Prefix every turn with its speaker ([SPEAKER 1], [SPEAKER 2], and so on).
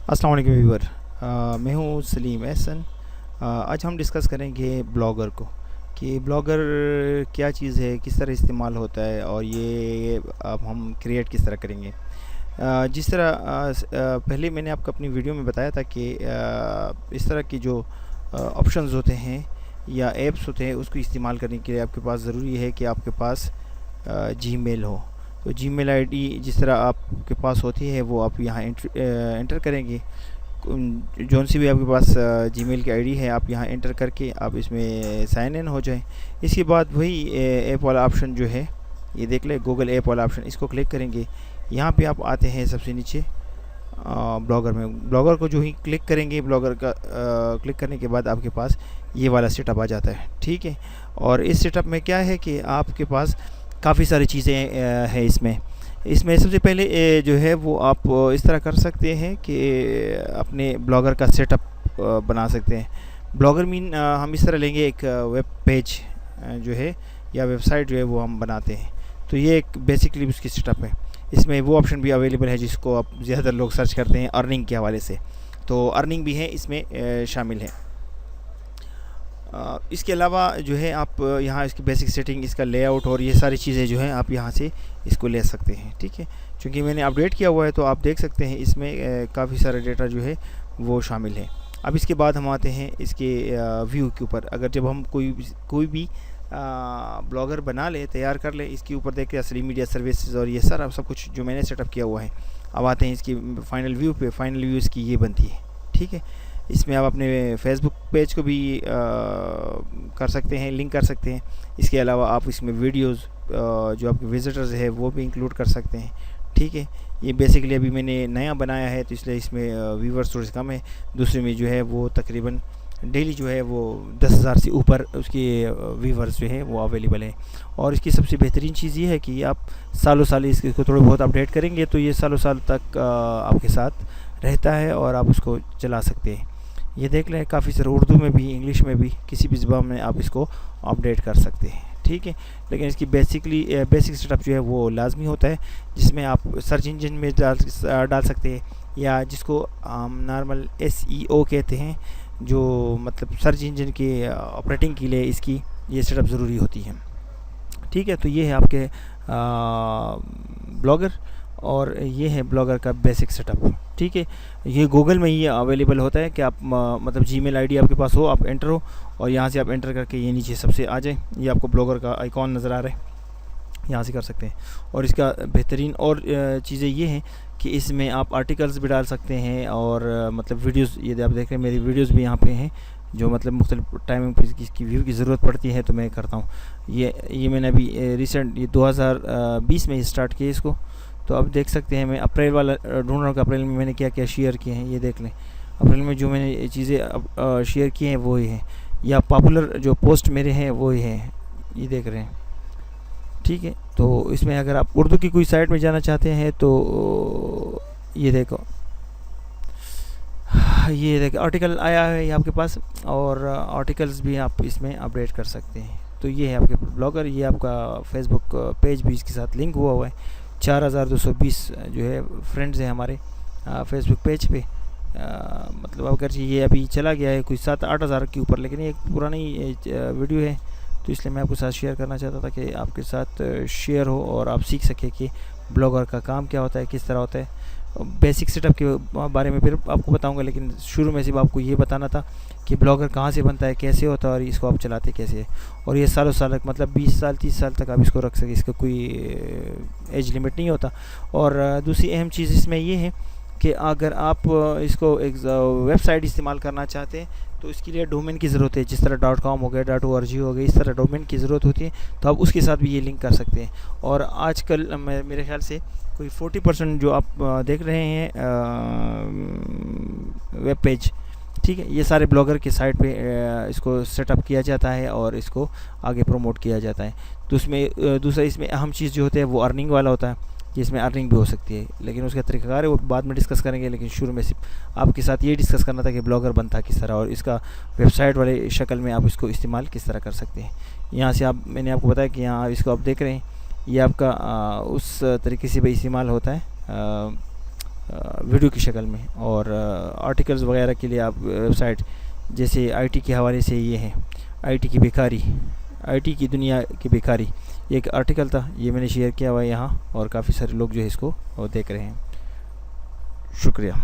[SPEAKER 1] अस्सलाम वालेकुम व्यूअर। मैं हूँ सलीम एहसन। आज हम डिस्कस करेंगे ब्लॉगर को कि ब्लॉगर क्या चीज़ है, किस तरह इस्तेमाल होता है और ये अब हम क्रिएट किस तरह करेंगे। जिस तरह पहले मैंने आपको अपनी वीडियो में बताया था कि इस तरह की जो ऑप्शंस होते हैं या एप्स होते हैं उसको इस्तेमाल करने के लिए आपके पास ज़रूरी है कि आपके पास जीमेल हो। तो जीमेल आईडी जिस तरह आपके पास होती है वो आप यहाँ एंटर करेंगे। जौन सी भी आपके पास जीमेल की आईडी है आप यहाँ एंटर करके आप इसमें साइन इन हो जाएं। इसके बाद वही ऐप वाला ऑप्शन जो है, ये देख लें, गूगल ऐप वाला ऑप्शन, इसको क्लिक करेंगे। यहाँ पे आप आते हैं सबसे नीचे ब्लॉगर में। ब्लॉगर को जो ही क्लिक करेंगे, ब्लॉगर का क्लिक करने के बाद आपके पास ये वाला सेटअप आ जाता है। ठीक है, और इस सेटअप में क्या है कि आपके पास काफ़ी सारी चीज़ें हैं इसमें सबसे पहले जो है वो आप इस तरह कर सकते हैं कि अपने ब्लॉगर का सेटअप बना सकते हैं। ब्लॉगर मीन हम इस तरह लेंगे, एक वेब पेज जो है या वेबसाइट जो है वो हम बनाते हैं। तो ये एक बेसिकली उसकी सेटअप है। इसमें वो ऑप्शन भी अवेलेबल है जिसको आप ज़्यादातर लोग सर्च करते हैं अर्निंग के हवाले से, तो अर्निंग भी है इसमें शामिल है। इसके अलावा जो है आप यहाँ इसकी बेसिक सेटिंग, इसका लेआउट और ये सारी चीज़ें जो हैं आप यहाँ से इसको ले सकते हैं। ठीक है, क्योंकि मैंने अपडेट किया हुआ है तो आप देख सकते हैं इसमें काफ़ी सारा डेटा जो है वो शामिल है। अब इसके बाद हम आते हैं इसके व्यू के ऊपर। अगर जब हम कोई भी ब्लॉगर बना ले, तैयार कर ले, इसके ऊपर देख के असली मीडिया सर्विसेज और ये सारा सब कुछ जो मैंने सेटअप किया हुआ है। अब आते हैं इसकी फाइनल व्यू पे। फाइनल व्यू इसकी ये बनती है। ठीक है, इसमें आप अपने फेसबुक पेज को भी कर सकते हैं, लिंक कर सकते हैं। इसके अलावा आप इसमें वीडियोस जो आपके विजिटर्स है वो भी इंक्लूड कर सकते हैं। ठीक है, ये बेसिकली अभी मैंने नया बनाया है तो इसलिए इसमें व्यूवर्स थोड़े कम है। दूसरे में जो है वो तकरीबन डेली जो है वो 10,000 से ऊपर उसके व्यूवर्स जो है वो अवेलेबल है। और इसकी सबसे बेहतरीन चीज़ ये है कि आप सालों साल इसको थोड़े बहुत अपडेट करेंगे तो ये सालों साल तक आपके साथ रहता है और आप उसको चला सकते हैं। ये देख लें, काफ़ी सारे उर्दू में भी, इंग्लिश में भी, किसी भी ज़बान में आप इसको अपडेट कर सकते हैं। ठीक है, लेकिन इसकी बेसिक सेटअप जो है वो लाजमी होता है, जिसमें आप सर्च इंजन में डाल सकते हैं या जिसको हम नॉर्मल SEO कहते हैं, जो मतलब सर्च इंजन के ऑपरेटिंग के लिए इसकी ये सेटअप ज़रूरी होती है। ठीक है, तो ये है आपके ब्लॉगर और ये है ब्लॉगर का बेसिक सेटअप। ठीक है, ये गूगल में ही अवेलेबल होता है कि आप मतलब जीमेल आईडी आपके पास हो, आप एंटर हो और यहाँ से आप एंटर करके ये नीचे सबसे आ जाए, ये आपको ब्लॉगर का आइकॉन नज़र आ रहा है, यहाँ से कर सकते हैं। और इसका बेहतरीन और चीज़ें ये हैं कि इसमें आप आर्टिकल्स भी डाल सकते हैं और मतलब वीडियोस, ये आप देख रहे हैं मेरी वीडियोस भी यहाँ पे हैं जो मतलब मुख्तलिफ टाइमिंग पर इसकी व्यू की ज़रूरत पड़ती है तो मैं करता हूँ। ये मैंने अभी रिसेंट ये 2020 में स्टार्ट किया इसको। तो अब देख सकते हैं, मैं अप्रैल वाला ढूंढ रहा हूँ कि अप्रैल में मैंने क्या क्या शेयर किए हैं। ये देख लें, अप्रैल में जो मैंने चीज़ें शेयर की हैं वो ही हैं, या पॉपुलर जो पोस्ट मेरे हैं वो ही हैं, ये देख रहे हैं। ठीक है, तो इसमें अगर आप उर्दू की कोई साइट में जाना चाहते हैं तो ये देखो, ये देखो आर्टिकल आया है ये आपके पास, और आर्टिकल्स भी आप इसमें अपडेट कर सकते हैं। तो ये है आपके ब्लॉगर, ये आपका फेसबुक पेज भी इसके साथ लिंक हुआ है। 4220 जो है फ्रेंड्स हैं हमारे फेसबुक पेज पे। मतलब अगर ये अभी चला गया है कोई 7-8 हज़ार के ऊपर, लेकिन ये एक पुरानी वीडियो है तो इसलिए मैं आपके साथ शेयर करना चाहता था कि आपके साथ शेयर हो और आप सीख सकें कि ब्लॉगर का काम क्या होता है, किस तरह होता है। बेसिक सेटअप के बारे में फिर आपको बताऊंगा, लेकिन शुरू में सिर्फ आपको ये बताना था कि ब्लॉगर कहाँ से बनता है, कैसे होता है और इसको आप चलाते कैसे है। और ये सालों साल तक, मतलब 20 साल 30 साल तक आप इसको रख सकें, इसका कोई एज लिमिट नहीं होता। और दूसरी अहम चीज़ इसमें ये है कि अगर आप इसको एक वेबसाइट इस्तेमाल करना चाहते हैं तो इसके लिए डोमेन की ज़रूरत है, जिस तरह .com हो गया, .org हो गया, इस तरह डोमेन की ज़रूरत होती है, तो आप उसके साथ भी ये लिंक कर सकते हैं। और आजकल मेरे ख्याल से कोई 40% जो आप देख रहे हैं वेब पेज, ठीक है, ये सारे ब्लॉगर के साइट पे इसको सेटअप किया जाता है और इसको आगे प्रमोट किया जाता है। तो उसमें दूसरा इसमें अहम चीज़ जो होता है वो अर्निंग वाला होता है, जिसमें अर्निंग भी हो सकती है, लेकिन उसका तरीक़ाकार है वो बाद में डिस्कस करेंगे। लेकिन शुरू में सिर्फ आपके साथ ये डिस्कस करना था कि ब्लॉगर बनता किस तरह और इसका वेबसाइट वाले शक्ल में आप इसको इस्तेमाल किस तरह कर सकते हैं। यहाँ से आप, मैंने आपको बताया कि यहाँ इसको आप देख रहे हैं, ये आपका उस तरीके से भी इस्तेमाल होता है वीडियो की शक्ल में। और आर्टिकल्स वगैरह के लिए आप वेबसाइट जैसे आईटी के हवाले से ये है आईटी की बेकारी, आईटी की दुनिया की बेकारी, ये एक आर्टिकल था, ये मैंने शेयर किया हुआ है यहाँ और काफ़ी सारे लोग जो है इसको देख रहे हैं। शुक्रिया।